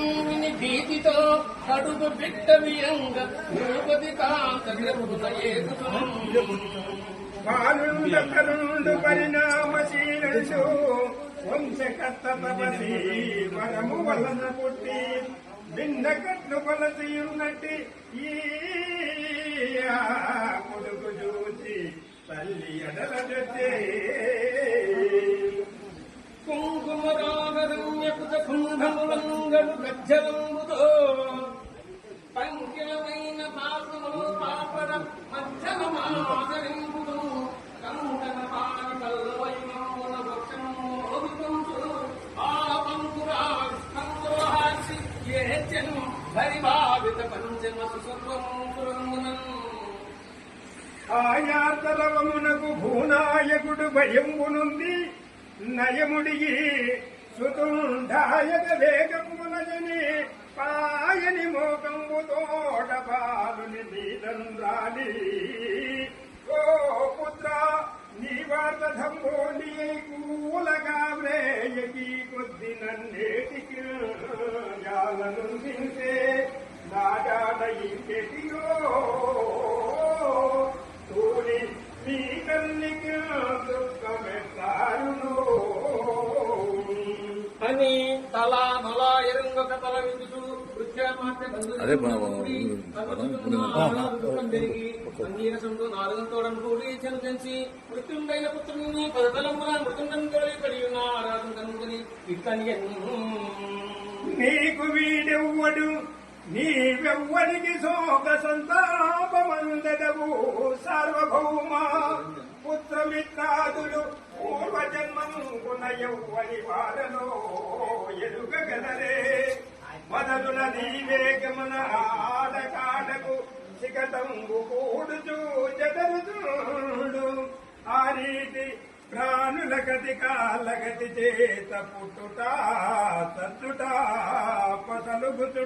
వచనం విని భీతితో అడుగు బిడ్డ వియంగ భూపతి బాలుండు పరిణామశీలుడు వంశకర్త తపసి వరము వలన పుట్టి భిన్న కట్లు కొలసియున్నట్టి ఈ కొడుకు చూచి తల్లి ఎడల తెచ్చే కుంకుమరాగరమ్యపుత కుంభములంగడు గజ్జలంబుతో పంకిలమైన పాపములు పాపడ మధ్యమాదరింపుడు కంకణ పారి పల్లవైమమున వృక్షమోదుకుంటూ ఆ పంకురాసి ఏచెను హరిభావిత పంచమసు సర్వమునన్ ఆయాతరవమునకు భూనాయకుడు భయంబునుంది నయముడిగి సుతుండాయక వేగమునజని పాయని మోకంబు తోట పాలుని నీదంద్రాలి ఓ పుత్ర నీ వార్తధంబో నీ కూలగా వ్రేయకి కొద్ది నన్నేటికి జాలను తింటే నాడాడ ఇంకెటియో తోడి నీ కన్నికి దుఃఖమెట్టారును అని తలా నొలా ఎరుంగొక తల విందుతూ పెరిగి అంగీరసంతో నాలుగంతోడను కూడి చెంచి మృత్యుండైన పుత్రుని పదతలమున మృతుండను తొలి పడి ఉన్న ఆరాధన కనుగొని ఇక్కని నీకు వీడెవ్వడు నీవెవ్వడికి శోక సంతాపమందడవు సార్వభౌమ పుత్రమిత్రాదులు పూర్వజన్మమున ఎవ్వని వారలో ఎరుగగలరే మొదలున నీవేగమున ఆడకాడకు సిగతంబు కూడుచు జదరుచూడు ఆ రీతి ప్రాణుల గతి కాలగతి చేత పుట్టుట తచ్చుట పతలుగుచుండు